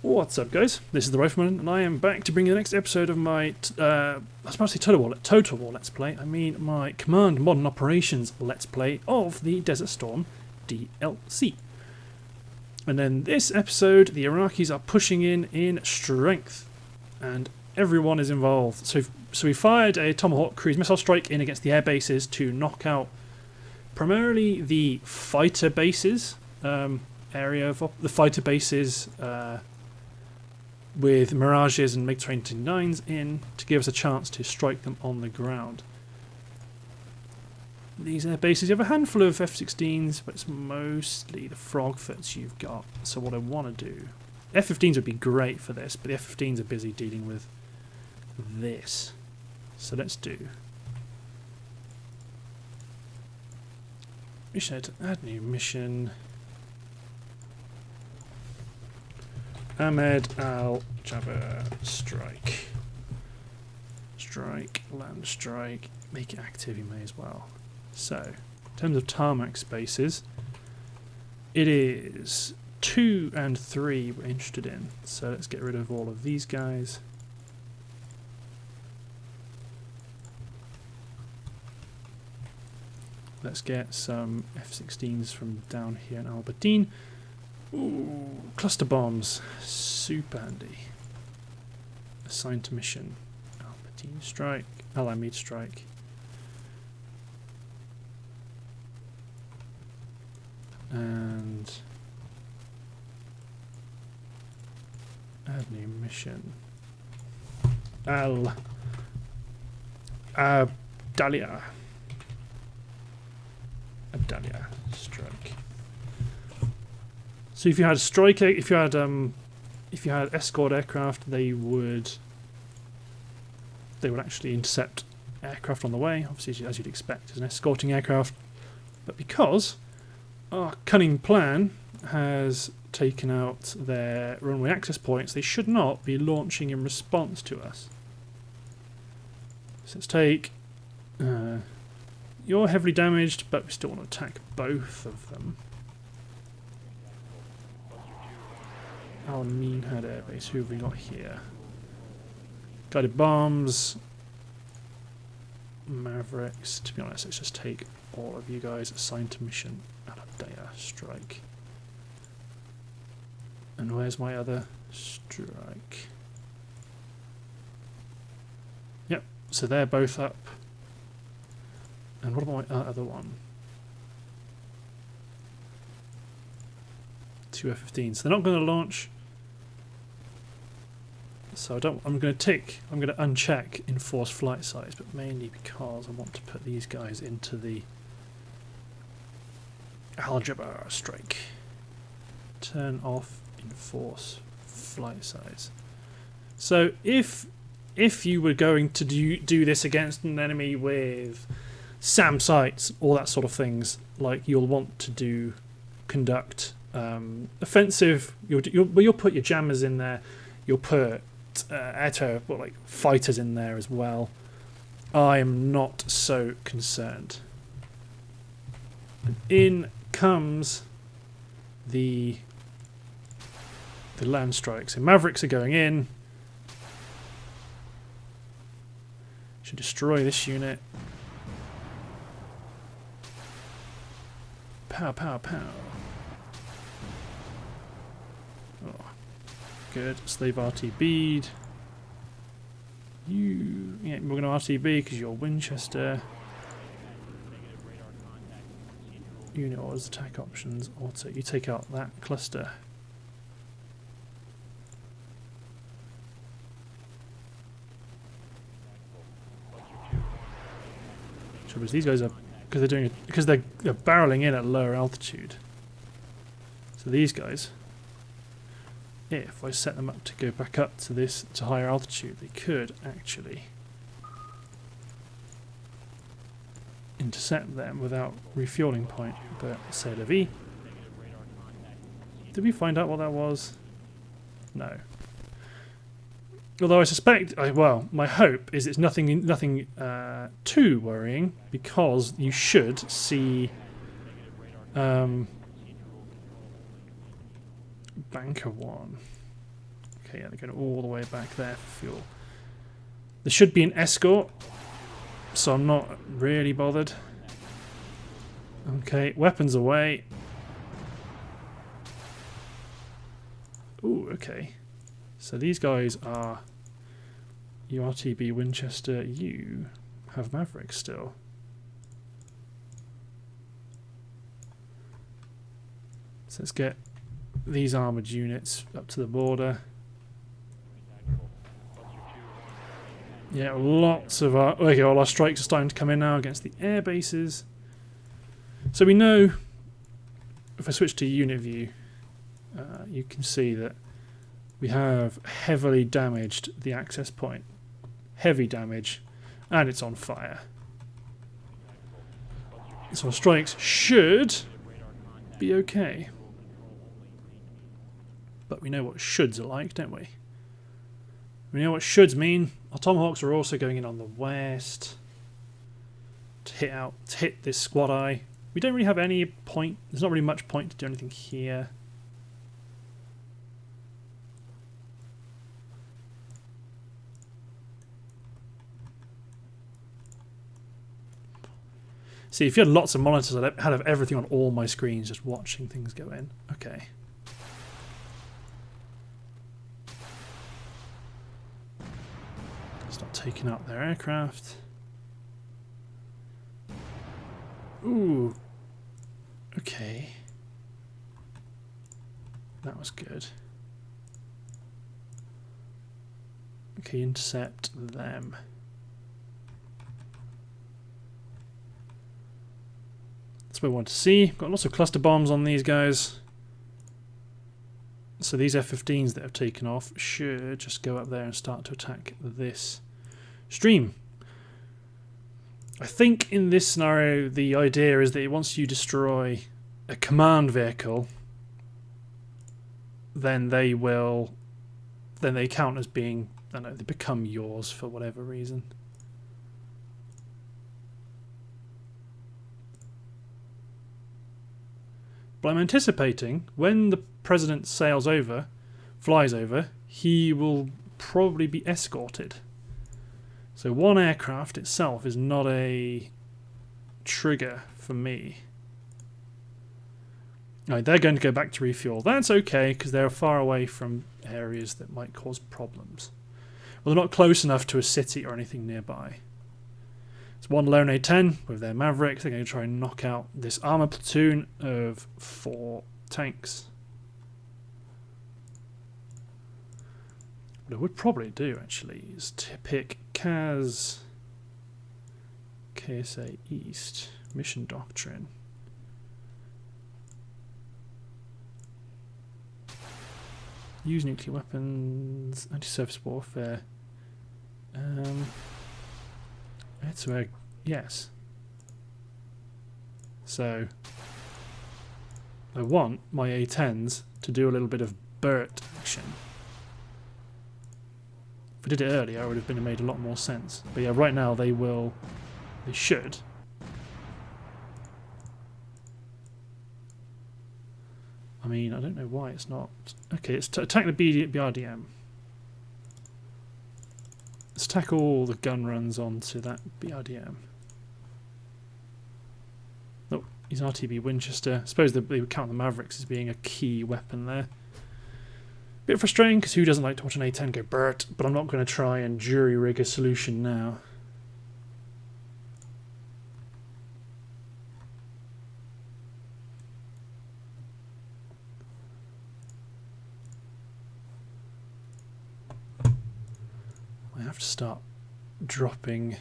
What's up, guys? This is the Rifleman, and I am back to bring you the next episode of my, I was about to say Total War Let's Play. I mean my Command Modern Operations Let's Play of the Desert Storm DLC. And then this episode, the Iraqis are pushing in strength, and everyone is involved. So we fired a Tomahawk cruise missile strike in against the air bases to knock out primarily the fighter bases, area of the fighter bases, with Mirages and MiG-29s in to give us a chance to strike them on the ground. These air bases, you have a handful of F-16s, but it's mostly the Frogfoots you've got. So what I want to do... F-15s would be great for this, but the F-15s are busy dealing with this. So let's do... Mission, add new mission... Ahmed Al-Jaber strike. Strike, land strike, make it active, you may as well. So, in terms of tarmac spaces, it is 2 and 3 we're interested in. So let's get rid of all of these guys. Let's get some F-16s from down here in Al-Badin. Ooh, cluster bombs, super handy. Assigned to mission. Al-Badin strike, Al-Amid strike. And add new mission. Abdalia strike. So if you had if you had escort aircraft, they would actually intercept aircraft on the way, obviously as you'd expect as an escorting aircraft. But because our cunning plan has taken out their runway access points, they should not be launching in response to us. So let's take... you're heavily damaged, but we still want to attack both of them. Al-Minhad Air Base, who have we got here? Guided bombs, Mavericks. To be honest, let's just take all of you guys assigned to mission. Al-Abdaya strike. And where's my other strike? Yep, so they're both up. And what about my other one? 2 F-15s. So they're not going to launch. So I'm going to uncheck enforced flight size, but mainly because I want to put these guys into the Al-Jaber strike. Turn off enforce flight size. So if you were going to do this against an enemy with SAM sites, all that sort of things, like you'll want to conduct offensive. You'll put your jammers in there. You'll put fighters in there as well. I am not so concerned. And in comes the land strikes. So Mavericks are going in. Should destroy this unit. Pow, pow, pow. Oh, good. Slave RTB'd. Yeah, we're going to RTB because you're Winchester. Unit orders, attack options, auto. You take out that cluster. Trouble is these guys are because they're barreling in at lower altitude. So these guys, if I set them up to go back up to higher altitude, they could actually intercept them without refueling point. But c'est la vie. Did we find out what that was? No. Although I suspect, well, my hope is it's nothing too worrying, because you should see Banker 1. Okay, yeah, they're going all the way back there for fuel. There should be an escort, so I'm not really bothered. Okay, weapons away. Ooh, okay. So these guys are URTB Winchester. You have Mavericks still. So let's get these armoured units up to the border. Yeah, lots of our... Okay, all our strikes are starting to come in now against the air bases. So we know, if I switch to unit view, you can see that we have heavily damaged the access point. Heavy damage, and it's on fire. So our strikes should be okay. But we know what shoulds are like, don't we? We know what shoulds mean. Our Tomahawks are also going in on the west to hit this squad eye. We don't really have any point. There's not really much point to do anything here. See, if you had lots of monitors, I'd have everything on all my screens just watching things go in. Okay. Start taking out their aircraft. Ooh. Okay. That was good. Okay, intercept them. That's what we want to see. Got lots of cluster bombs on these guys. So these F-15s that have taken off should just go up there and start to attack this stream. I think in this scenario the idea is that once you destroy a command vehicle, then they count as being, I don't know, they become yours for whatever reason. But I'm anticipating when the president flies over, he will probably be escorted. So one aircraft itself is not a trigger for me. Right, they're going to go back to refuel. That's okay, because they're far away from areas that might cause problems. Well, they're not close enough to a city or anything nearby. It's one lone A-10 with their Mavericks. They're going to try and knock out this armour platoon of 4 tanks. What I would probably do, actually, is to pick KSA East, Mission Doctrine. Use nuclear weapons, anti-surface warfare. That's where, yes. So, I want my A-10s to do a little bit of Burt action. If I did it earlier, it would have made a lot more sense. But yeah, right now they should. I mean, I don't know why it's not. Okay, it's to attack the BRDM. Let's attack all the gun runs onto that BRDM. Oh, he's RTB Winchester. I suppose they would count the Mavericks as being a key weapon there. Bit frustrating, because who doesn't like to watch an A-10 go Burt, but I'm not going to try and jury rig a solution now. I have to start dropping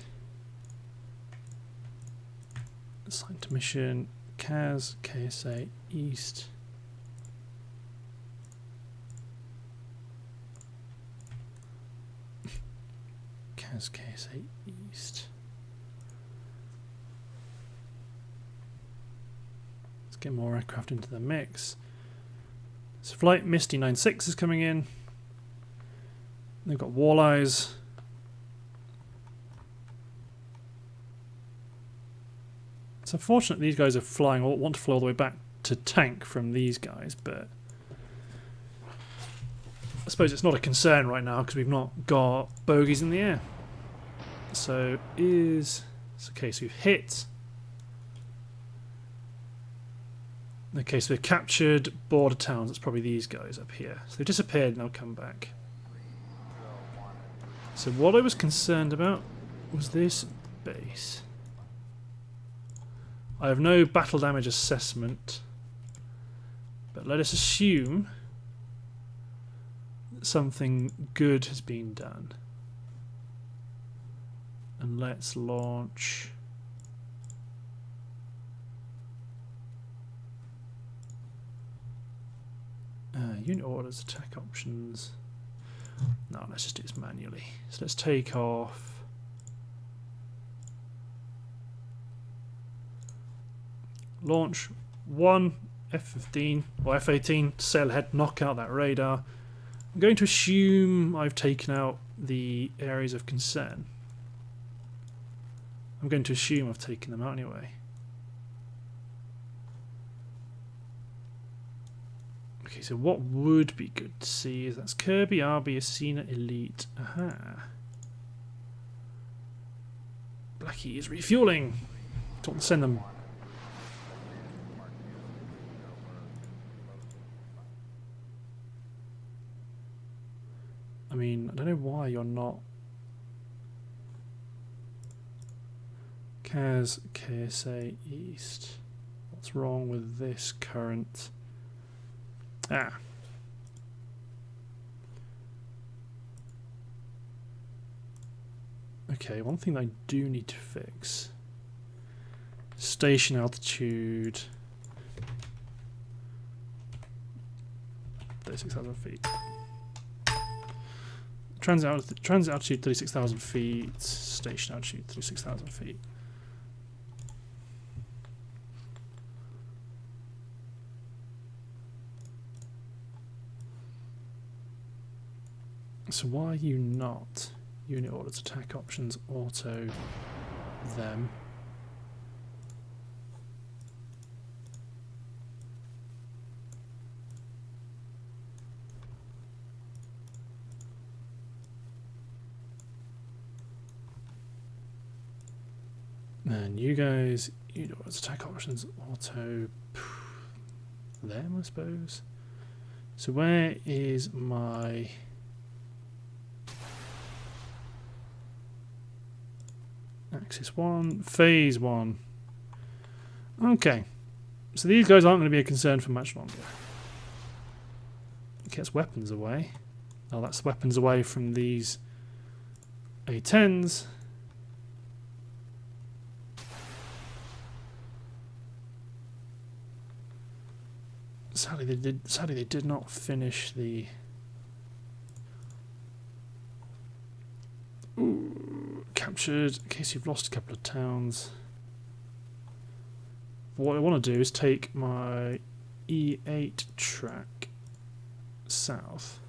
assigned to mission KSA East. KSA East. Let's get more aircraft into the mix. So Flight Misty 96 is coming in. They've got Walleyes. It's unfortunate these guys are want to fly all the way back to tank from these guys, but I suppose it's not a concern right now because we've not got bogeys in the air. So it's okay, so we've hit. Okay, so we've captured border towns. It's probably these guys up here. So they've disappeared and they'll come back. So what I was concerned about was this base. I have no battle damage assessment, but let us assume that something good has been done. And let's launch. Unit orders, attack options. No, let's just do this manually. So let's take off. Launch 1 F-15 or F-18, sail ahead, knock out that radar. I'm going to assume I've taken out the areas of concern. I'm going to assume I've taken them out anyway. Okay, so what would be good to see is that's Kirby, RB, Asina, Elite. Aha. Blackie is refueling. Don't send them. I mean, I don't know why you're not. Kaz, KSA, East. What's wrong with this current? Ah. Okay, one thing I do need to fix. Station altitude. 36,000 feet. Transit altitude 36,000 feet. Station altitude 36,000 feet. So why are you not? Unit orders, attack options, auto, them. And you guys, unit orders, attack options, auto, them, I suppose. So where is my... Axis 1, Phase 1. Okay. So these guys aren't going to be a concern for much longer. Gets weapons away. Oh, that's weapons away from these A-10s. Sadly they did not finish the... Ooh, captured, in case you've lost a couple of towns. What I want to do is take my E8 track south.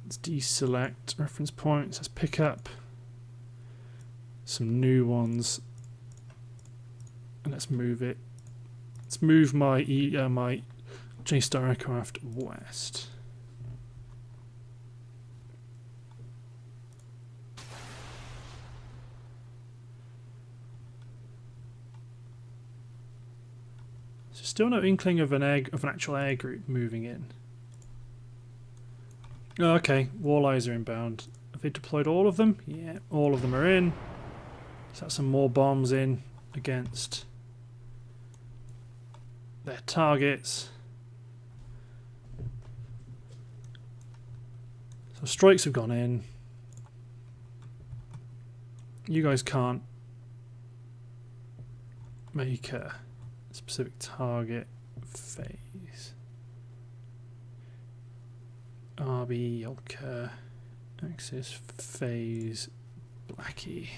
Let's deselect reference points, let's pick up some new ones and let's move it. Let's move my my J-Star aircraft west. So still no inkling of an actual air group moving in. Oh, okay, Walleyes are inbound. Have they deployed all of them? Yeah, all of them are in. So that's some more bombs in against their targets. So strikes have gone in. You guys can't make a specific target phase. RB, Yolka, Axis, phase, Blackie.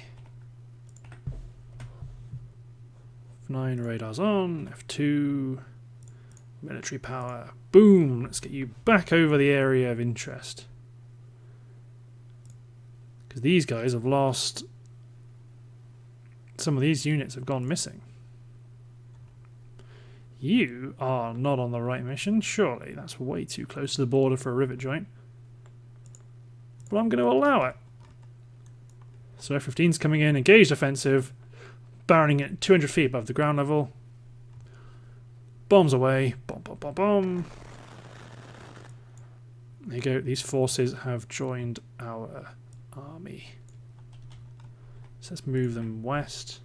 F9 radars on, F2, military power. Boom! Let's get you back over the area of interest. Because these guys have lost... Some of these units have gone missing. You are not on the right mission, surely. That's way too close to the border for a rivet joint. But I'm going to allow it. So F-15's coming in, engaged offensive, barreling it 200 feet above the ground level. Bombs away. Bomb, bomb, bomb, bomb. There you go. These forces have joined our army. So let's move them west.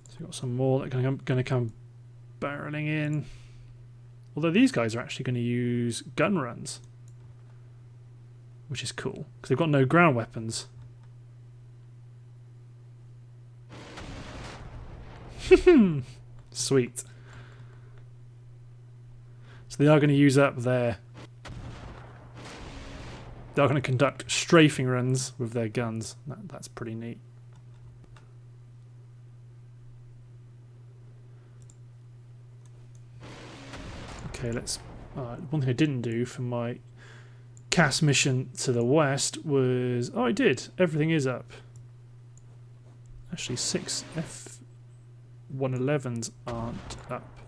So we've got some more that are going to come barreling in. Although these guys are actually going to use gun runs, which is cool because they've got no ground weapons. Sweet. So they are going to use up their... They are going to conduct strafing runs with their guns. That's pretty neat. Okay, let's... one thing I didn't do for my CAS mission to the west was... Oh, I did. Everything is up. Actually, 6 F-111s aren't up.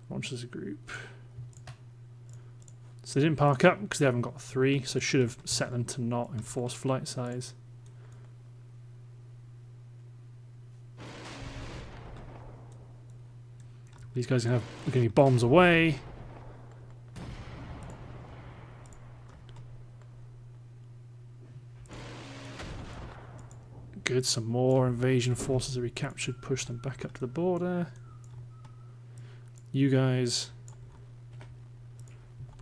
Launch as a group. So they didn't park up because they haven't got 3, so should have set them to not enforce flight size. These guys are going to be bombs away. Good, some more invasion forces are recaptured, push them back up to the border. You guys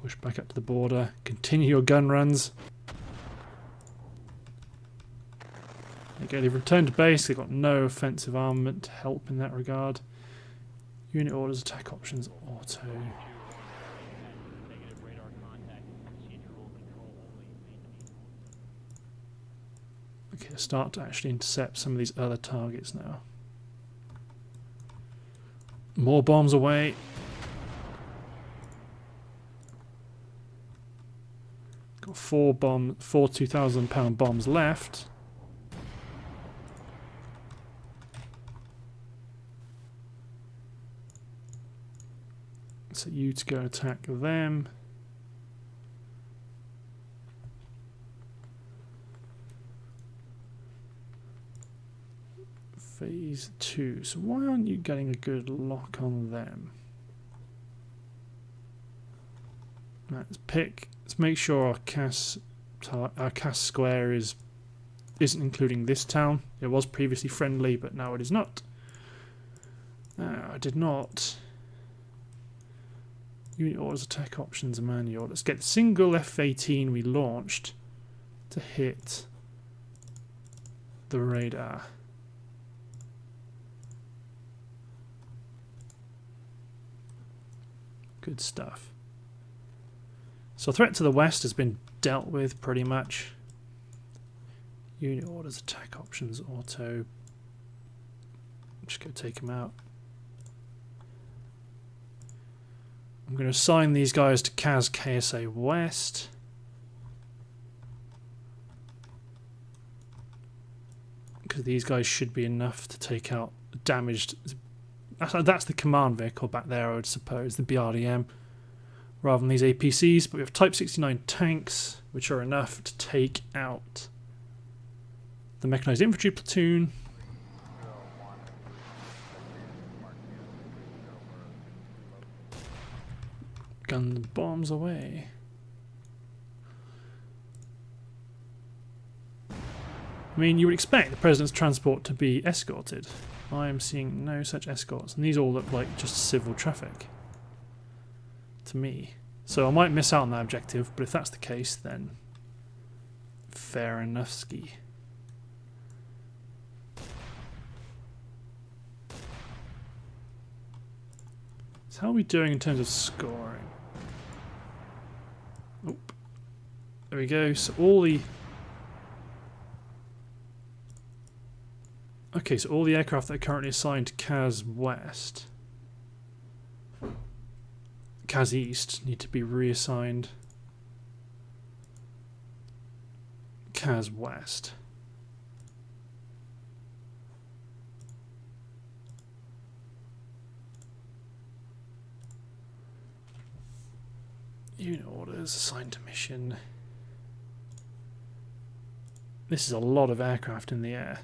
push back up to the border, continue your gun runs. Okay, they've returned to base, they've got no offensive armament to help in that regard. Unit orders, attack options, auto. Okay, start to actually intercept some of these other targets now. More bombs away. Got four 2,000-pound bombs left. So you to go attack them. Phase 2. So why aren't you getting a good lock on them? Let's make sure our CAS square isn't including this town. It was previously friendly, but now it is not. I did not. Unit orders, attack options, manual. Let's get the single F-18 we launched to hit the radar. Good stuff. So threat to the west has been dealt with pretty much. Unit orders, attack options, auto. Just go take them out. I'm going to assign these guys to CAS KSA West. Because these guys should be enough to take out damaged... That's the command vehicle back there, I would suppose, the BRDM, rather than these APCs. But we have Type 69 tanks, which are enough to take out the mechanized infantry platoon. Gun the bombs away. I mean, you would expect the President's transport to be escorted. I am seeing no such escorts, and these all look like just civil traffic to me. So I might miss out on that objective, but if that's the case, then fair enough ski. So how are we doing in terms of scoring? Oop. There we go. So all the... Okay, so all the aircraft that are currently assigned to CAS West, CAS East, need to be reassigned. Kaz West. Unit orders, assigned to mission. This is a lot of aircraft in the air.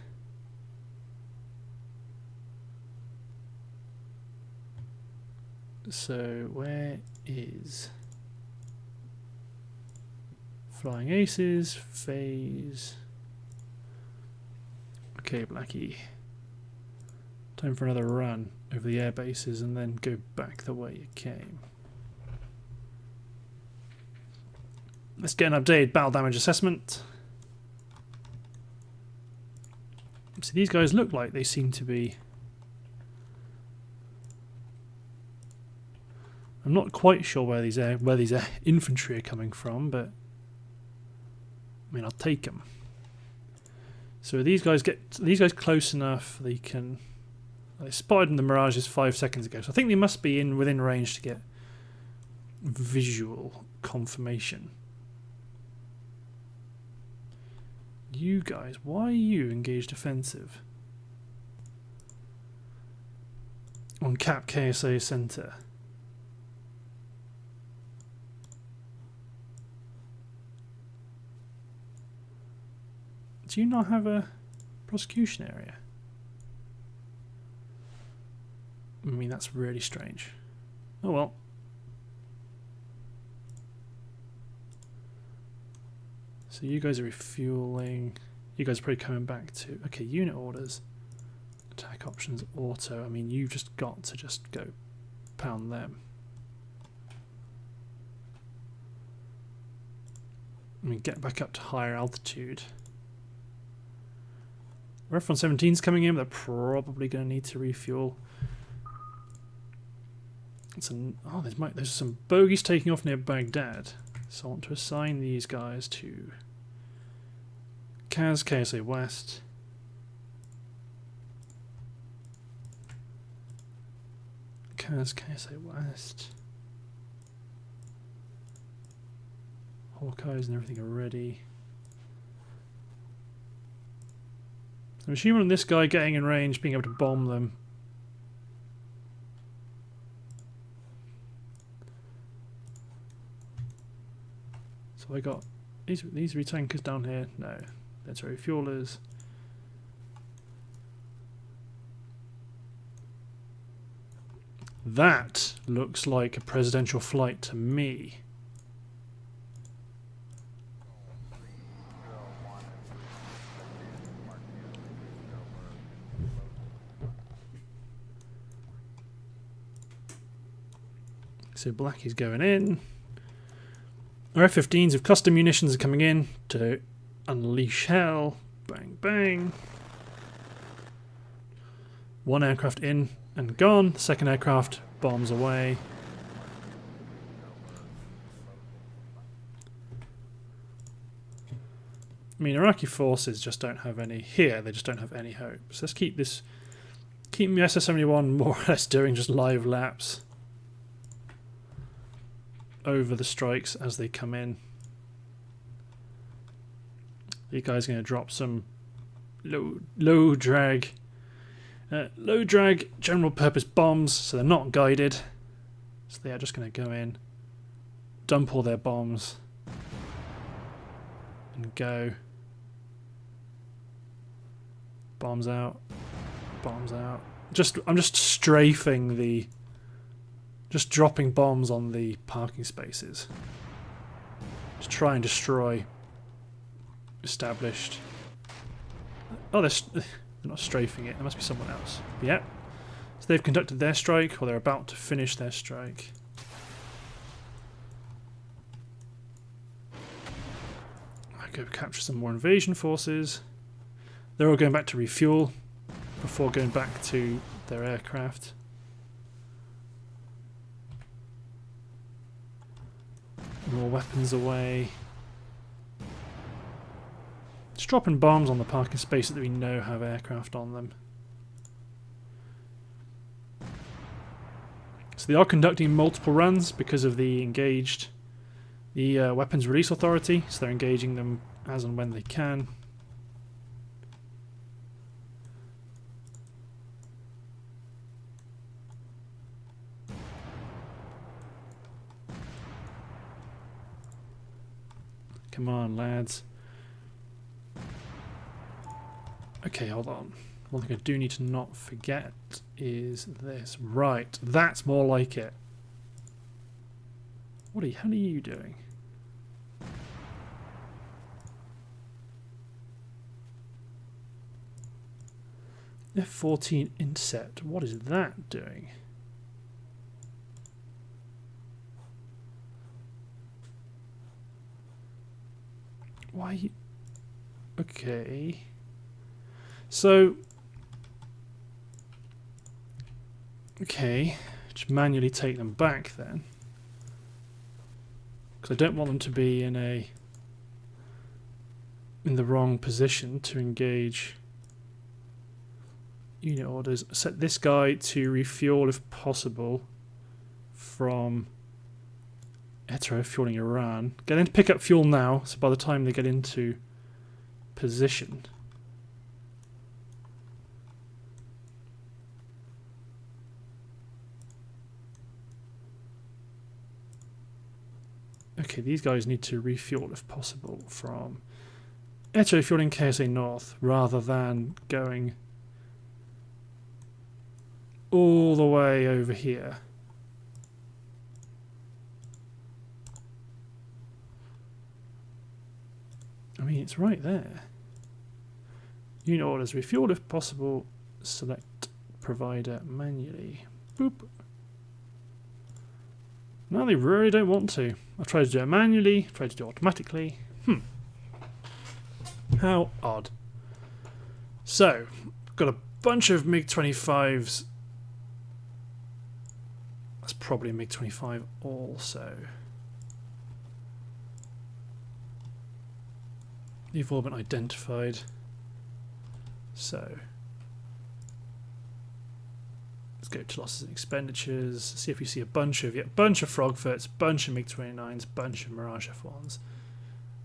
So where is Flying Aces, phase? Okay, Blackie. Time for another run over the air bases and then go back the way you came. Let's get an updated battle damage assessment. So these guys look like they seem to be... I'm not quite sure where these infantry are coming from, but I mean, I'll take them. So these guys close enough they can. They spotted the mirages 5 seconds ago, so I think they must be within range to get visual confirmation. You guys, why are you engaged offensive? On Cap KSA Center. Do you not have a prosecution area? I mean, that's really strange. Oh well. So you guys are refueling. You guys are probably coming back to... Okay, unit orders. Attack options, auto. I mean, you've just got to just go pound them. I mean, get back up to higher altitude. F-117's coming in, but they're probably going to need to refuel. There's some bogies taking off near Baghdad. So I want to assign these guys to Kaz, KSA West. Kaz, KSA West. Hawkeyes and everything are ready. I'm assuming this guy getting in range, being able to bomb them. So I got these retankers down here. No, that's refuelers. That looks like a presidential flight to me. So Blackie's going in. Our F-15s with custom munitions are coming in to unleash hell. Bang, bang. One aircraft in and gone. The second aircraft bombs away. I mean, Iraqi forces just don't have any here. They just don't have any hope. So let's keep this. Keep the SS-71 more or less doing just live laps over the strikes as they come in. You guys are going to drop some low drag general purpose bombs, so they're not guided. So they are just going to go in, dump all their bombs, and go. Bombs out. Bombs out. I'm just strafing the. Just dropping bombs on the parking spaces. Just try and destroy established. Oh, they're not strafing it. There must be someone else. Yep. So they've conducted their strike, or they're about to finish their strike. I go capture some more invasion forces. They're all going back to refuel before going back to their aircraft. More weapons away. Just dropping bombs on the parking spaces that we know have aircraft on them. So they are conducting multiple runs because of the weapons release authority. So they're engaging them as and when they can. Come on, lads. Okay, hold on. One thing I do need to not forget is this. Right, that's more like it. What are you, how are you doing? F-14 intercept. What is that doing? Why? Okay. So, okay, just manually take them back then, because I don't want them to be in the wrong position to engage unit orders. Set this guy to refuel if possible from hetero fueling Iran. Get them to pick up fuel now, so by the time they get into position. Okay, these guys need to refuel if possible from hetero fueling KSA North rather than going all the way over here. I mean, it's right there. Unit orders, refuel if possible, select provider manually. Boop. No, they really don't want to. I've tried to do it manually, tried to do it automatically. How odd. So, got a bunch of MiG-25s. That's probably a MiG-25 also. They've all been identified. So, let's go to losses and expenditures. See if we see a bunch of Frogfoots, bunch of MiG-29s, bunch of Mirage F1s.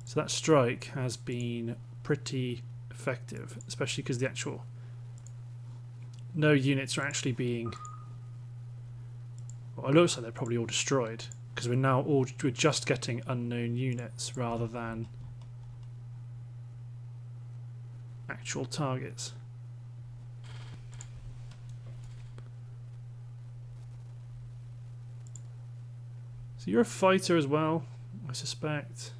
So that strike has been pretty effective, especially because the actual no units are actually being. Well, it looks like they're probably all destroyed because we're just getting unknown units rather than actual targets. So you're a fighter as well, I suspect.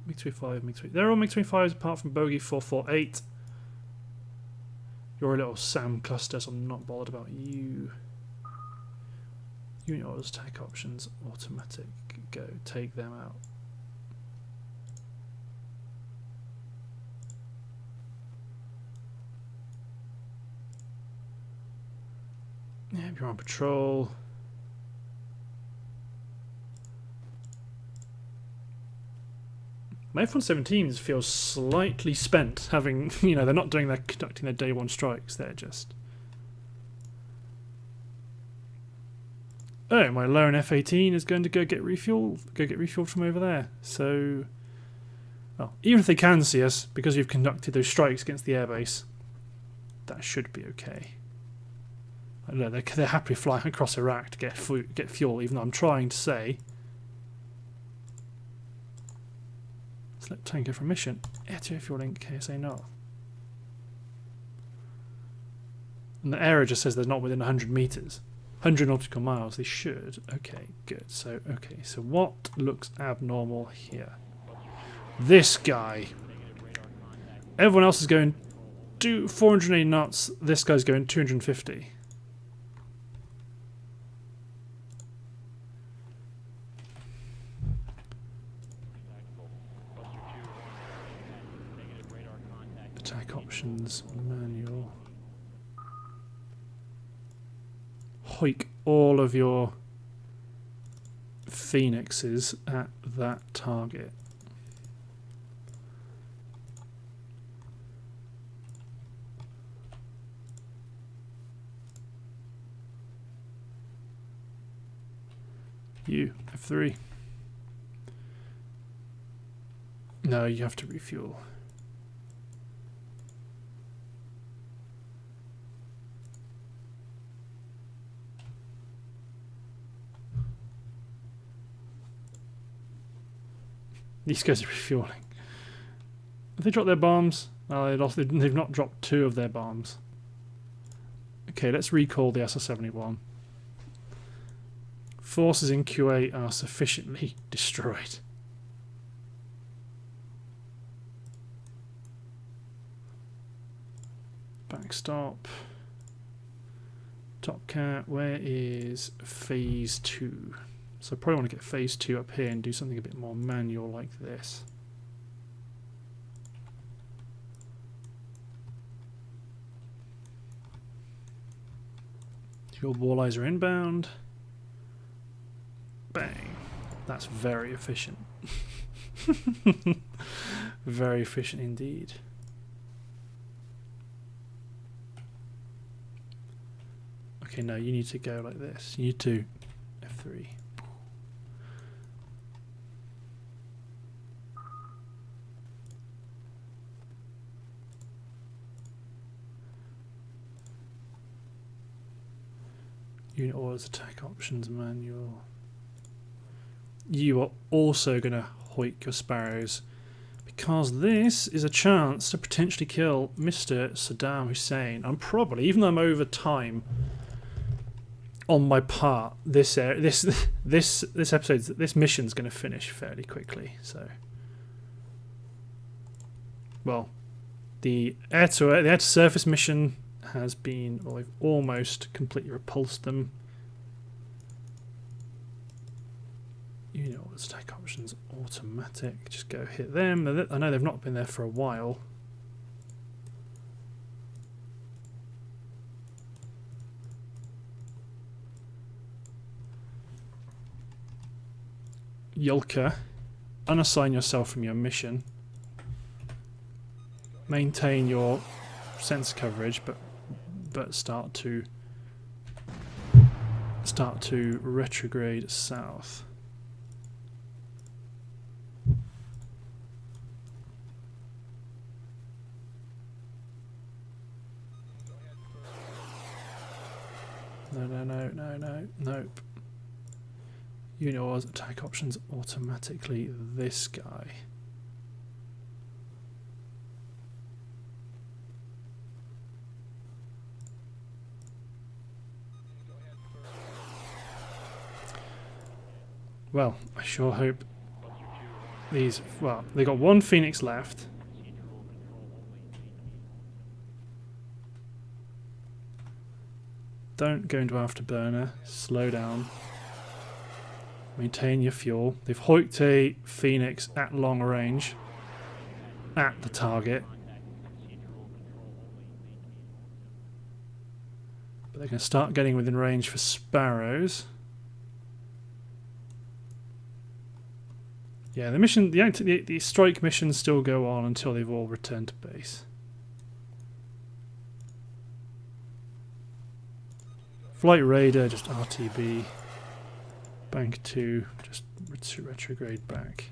MiG-25, MiG-25. They're all MiG-25s apart from Bogey 448. You're a little SAM cluster, so I'm not bothered about you. Unit orders, attack options, automatic. Go, take them out. Yeah, you're on patrol. My F-117s feel slightly spent, having, they're not conducting their day one strikes, they're just... Oh, my lone F-18 is going to go get refueled from over there. So, well, even if they can see us, because we've conducted those strikes against the airbase, that should be okay. I don't know, they're happily flying across Iraq to get fuel, even though I'm trying to say... Select tanker for mission. Air fueling KSA North. And the error just says they're not within 100 meters. 100 nautical miles. They should. Okay, good. So, so what looks abnormal here? This guy. Everyone else is going 480 knots. This guy's going 250. Attack options, manual. Hoik all of your Phoenixes at that target. You, F3. No, you have to refuel. These guys are refueling. Have they dropped their bombs? No, they've not dropped 2 of their bombs. Okay, let's recall the SR-71. Forces in Q8 are sufficiently destroyed. Backstop. Top Cat, where is phase 2? So I probably want to get phase 2 up here and do something a bit more manual like this. Your walleyes are inbound. Bang. That's very efficient. Very efficient indeed. Okay, no, you need to go like this. You need to F3. Unit orders, attack options, manual. You are also going to hoik your sparrows because this is a chance to potentially kill Mr. Saddam Hussein. I'm probably, even though I'm over time on my part, this mission's going to finish fairly quickly. So, well, the air to surface mission has been, well, we've almost completely repulsed them. You know, attack options automatic. Just go hit them. I know they've not been there for a while. Yulka, unassign yourself from your mission. Maintain your sensor coverage, but start to retrograde south. Nope. Unit attack options automatically this guy. Well, I sure hope these... Well, they got 1 Phoenix left. Don't go into afterburner. Slow down. Maintain your fuel. They've hoiked a Phoenix at long range at the target. But they're going to start getting within range for Sparrows. Yeah, the mission, the strike missions still go on until they've all returned to base. Flight Raider, just RTB. Bank 2, just retrograde back.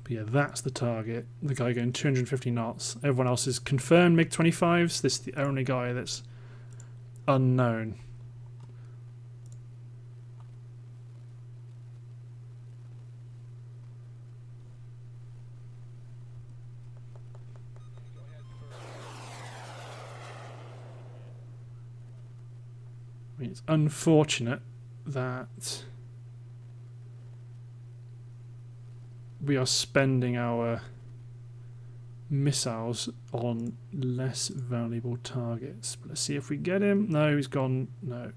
But yeah, that's the target. The guy going 250 knots. Everyone else is confirmed MiG-25s. This is the only guy that's unknown. It's unfortunate that we are spending our missiles on less valuable targets. But let's see if we get him. No, he's gone. No.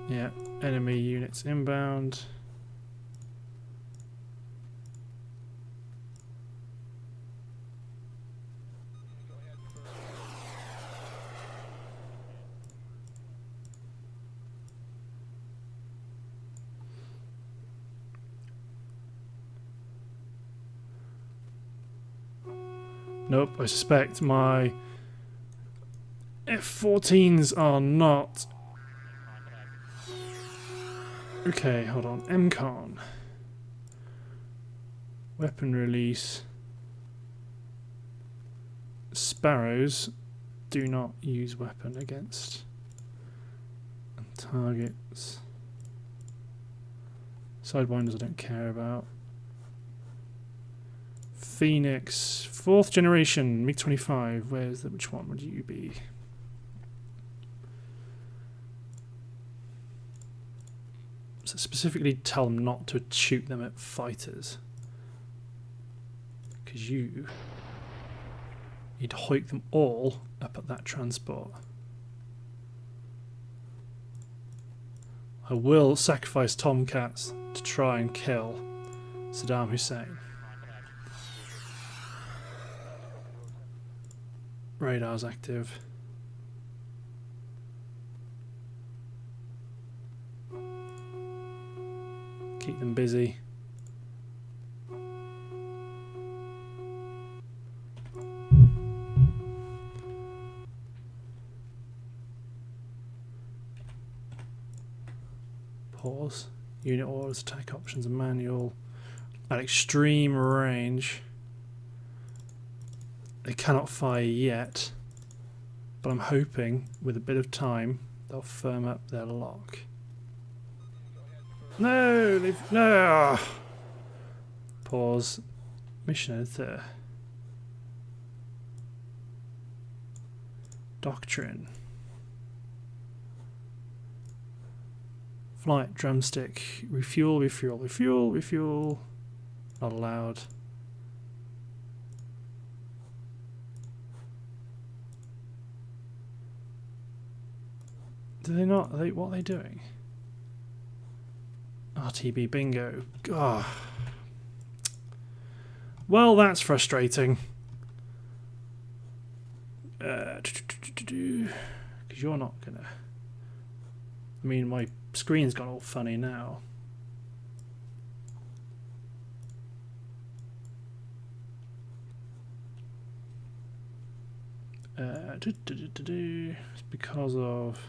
Yeah, enemy units inbound. Nope, I suspect my F-14s are not. Okay, hold on. MCON. Weapon release. Sparrows do not use weapon against targets. Sidewinders I don't care about. Phoenix, 4th generation, MiG-25. Where's the, which one would you be? So specifically tell them not to shoot them at fighters. Because you'd hoik them all up at that transport. I will sacrifice Tomcats to try and kill Saddam Hussein. Radar's active. Keep them busy. Pause. Unit orders, attack options, and manual. At extreme range. They cannot fire yet, but I'm hoping with a bit of time they'll firm up their lock. No, they've no. Pause. Mission editor. Doctrine. Flight drumstick. Refuel, refuel, refuel, refuel. Not allowed. Do they not? Are they, what are they doing? RTB bingo. God. Well, that's frustrating. Because you're not gonna. I mean, my screen's gone all funny now. It's because of.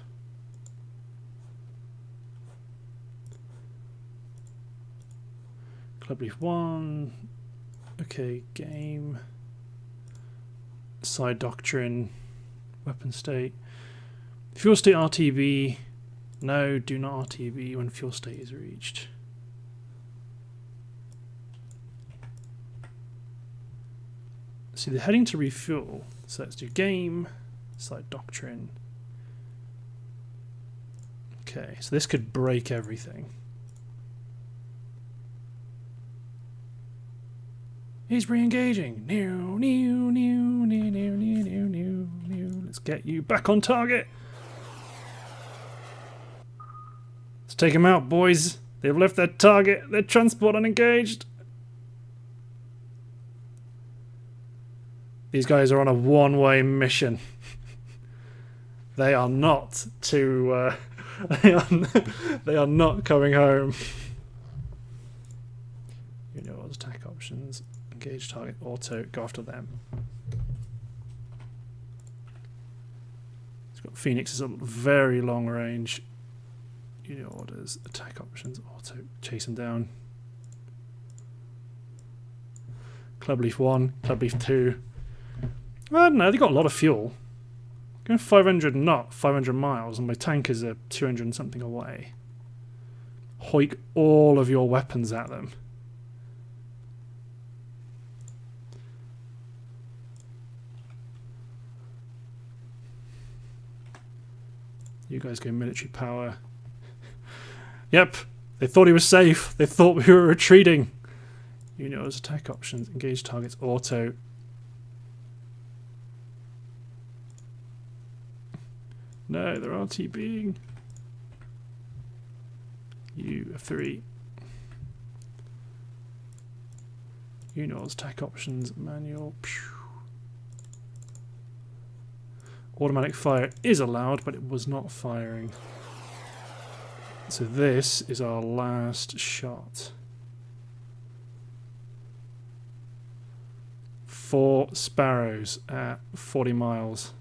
Club Leaf 1. Okay, game. Side doctrine. Weapon state. Fuel state RTB. No, do not RTB when fuel state is reached. See, they're heading to refuel. So let's do game. Side doctrine. Okay, so this could break everything. He's re-engaging. New. Let's get you back on target. Let's take him out, boys. They've left their target, their transport unengaged. These guys are on a one-way mission. They are not to. They are not coming home. You know what attack options. Engage target, auto, go after them. It's got Phoenix's a very long range. Unit orders, attack options, auto, chase them down. Club Leaf 1, Club Leaf 2. I don't know, they got a lot of fuel. Going 500 not 500 miles, and my tankers are 200 and something away. Hoik all of your weapons at them. You guys go military power. Yep, they thought he was safe. They thought we were retreating. Unit orders, attack options, engage targets, auto. No, they're RTBing. You are 3. Unit orders, attack options, manual. Automatic fire is allowed, but it was not firing. So this is our last shot. 4 Sparrows at 40 miles.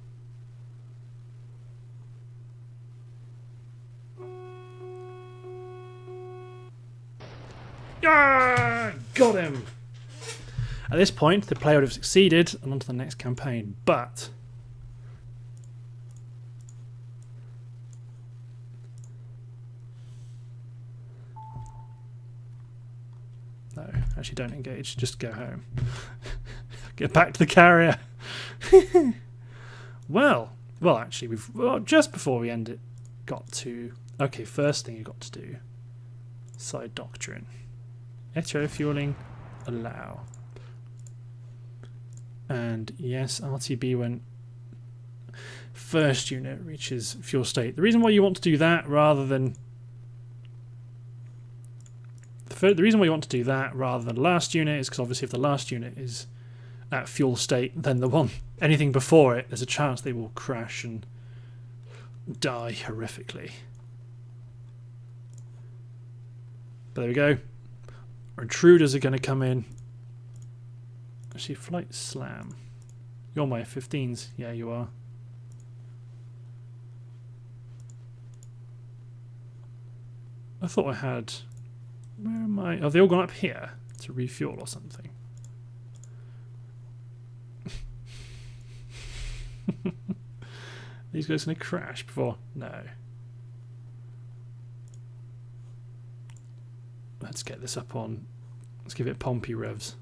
got him! At this point, the player would have succeeded and on to the next campaign, but... No, actually don't engage, just go home. Get back to the carrier! Well, actually, just before we end it, got to... Okay, first thing you got to do, side doctrine. Etro fueling, allow. And yes, RTB when first unit reaches fuel state. The reason why you want to do that rather than the reason why you want to do that rather than last unit is because obviously if the last unit is at fuel state, then the one anything before it, there's a chance they will crash and die horrifically. But there we go. Our intruders are going to come in. Actually, flight slam. You're my F-15s. Yeah, you are. I thought I had... Where am I? Oh, they all gone up here to refuel or something. These guys going to crash before... No. Let's get this up on... Let's give it Pompey revs.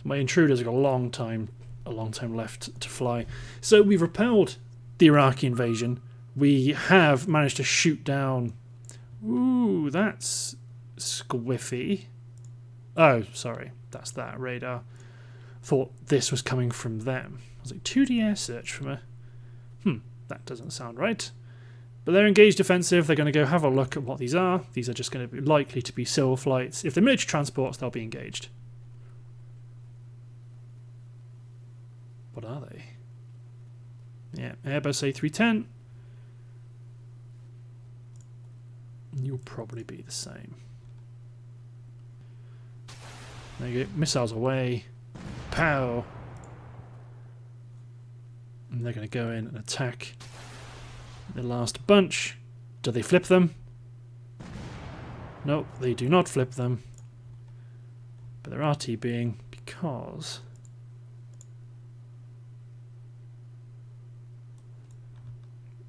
My intruders have got a long time left to fly. So we've repelled the Iraqi invasion. We have managed to shoot down... Ooh, that's squiffy. Oh, sorry. That's that radar. Thought this was coming from them. I was like, 2D air search from a... that doesn't sound right. But they're engaged defensive. They're going to go have a look at what these are. These are just going to be likely to be civil flights. If they're military transports, they'll be engaged. What are they? Yeah, Airbus A310. You'll probably be the same. There you go. Missiles away. Pow! And they're going to go in and attack the last bunch. Do they flip them? Nope, they do not flip them. But they're RTBing because...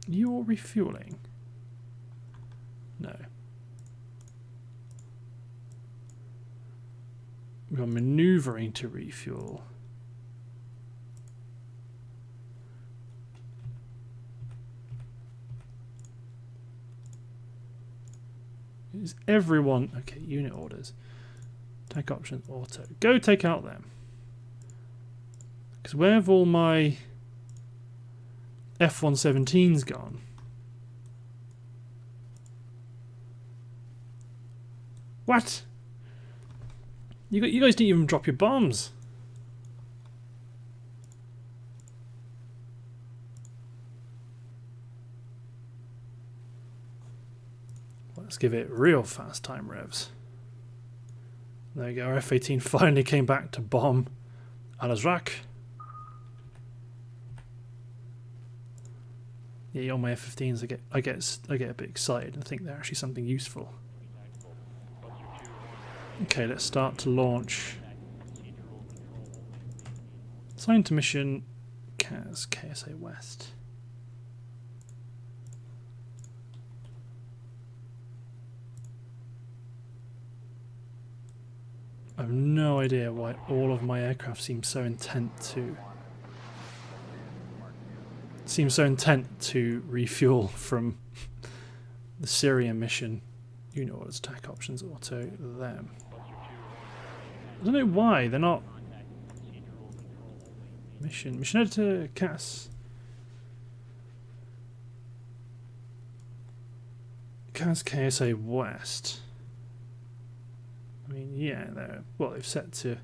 You're refueling? No. You're manoeuvring to refuel. Is everyone... Okay, unit orders. Take options, auto. Go take out them. Because where have all my... F-117's gone. What? You guys didn't even drop your bombs. Let's give it real fast time revs. There you go. Our F-18 finally came back to bomb Al-Azraq. Yeah, on my F-15s, I get a bit excited and think they're actually something useful. Okay, let's start to launch. Assign to mission CAS, KSA West. I have no idea why all of my aircraft seem so intent to refuel from the Syria mission. Unit orders, attack options, auto, them. I don't know why they're not. Mission editor, CAS. CAS KSA West. I mean, yeah, they've set to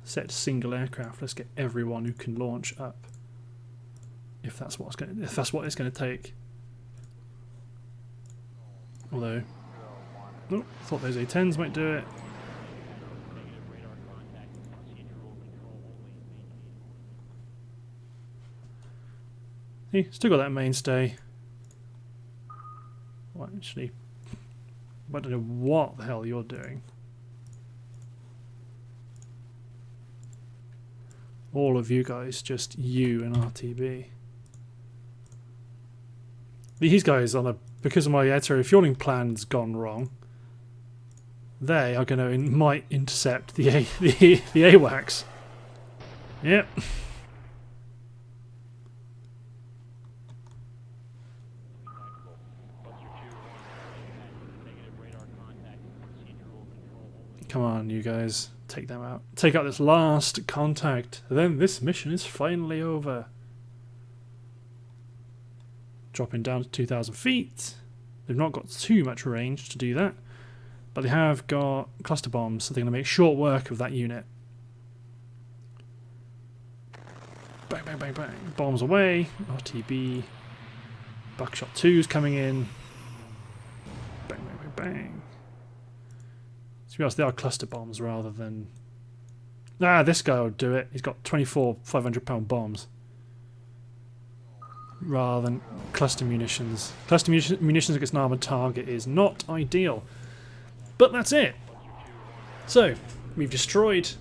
set to single aircraft. Let's get everyone who can launch up. If that's what it's going to take. Although, oh, thought those A10s might do it. Hey, still got that mainstay. Well, actually, I don't know what the hell you're doing. All of you guys, just you and RTB. These guys because my air refueling plan's gone wrong. They are going to might intercept the AWACS. Yep. Come on, you guys. Take them out. Take out this last contact. Then this mission is finally over. Dropping down to 2,000 feet. They've not got too much range to do that. But they have got cluster bombs, so they're going to make short work of that unit. Bang, bang, bang, bang. Bombs away. RTB. Buckshot 2's coming in. Bang, bang, bang, bang. To be honest, they are cluster bombs rather than... this guy will do it. He's got 24 500-pound bombs. Rather than cluster munitions. Cluster munitions against an armoured target is not ideal. But that's it. So, we've destroyed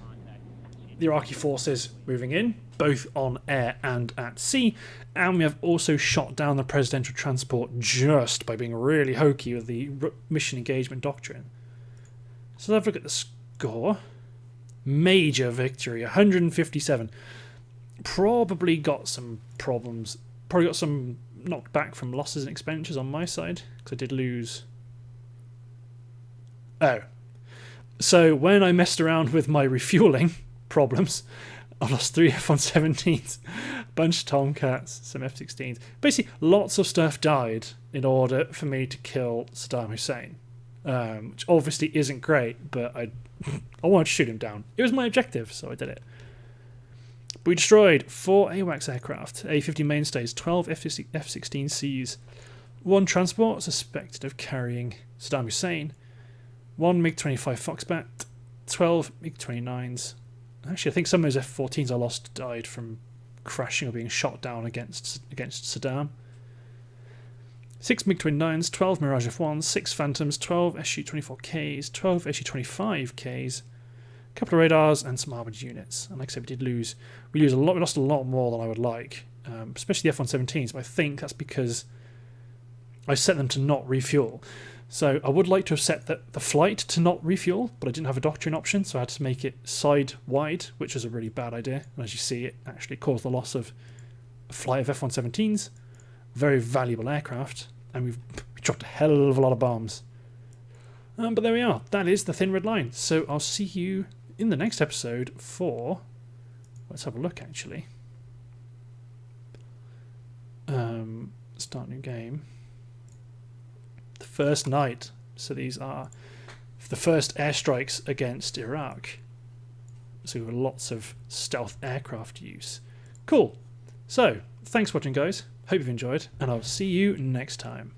the Iraqi forces moving in, both on air and at sea, and we have also shot down the presidential transport just by being really hokey with the mission engagement doctrine. So let's have a look at the score. Major victory, 157. Probably got some problems. Probably got some knocked back from losses and expenditures on my side, because I did lose... Oh. So when I messed around with my refueling problems, I lost 3 F-117s, a bunch of Tomcats, some F-16s. Basically, lots of stuff died in order for me to kill Saddam Hussein. Which obviously isn't great, but I wanted to shoot him down. It was my objective, so I did it. But we destroyed 4 AWACS aircraft, A-50 mainstays, 12 F-16Cs, 1 transport suspected of carrying Saddam Hussein, 1 MiG-25 Foxbat, 12 MiG-29s. Actually, I think some of those F-14s I lost died from crashing or being shot down against Saddam. 6 MiG-29s, 12 Mirage F1s, 6 Phantoms, 12 SU-24Ks, 12 SU-25Ks, a couple of radars, and some armoured units. And like I said, we lost a lot more than I would like, especially the F-117s, but I think that's because I set them to not refuel. So I would like to have set the flight to not refuel, but I didn't have a doctrine option, so I had to make it side-wide, which was a really bad idea. And as you see, it actually caused the loss of a flight of F-117s. Very valuable aircraft, and we dropped a hell of a lot of bombs. But there we are. That is the Thin Red Line. So I'll see you in the next episode for... Let's have a look, actually. Start new game. The first night. So these are the first airstrikes against Iraq. So lots of stealth aircraft use. Cool. So, thanks for watching, guys. Hope you've enjoyed, and I'll see you next time.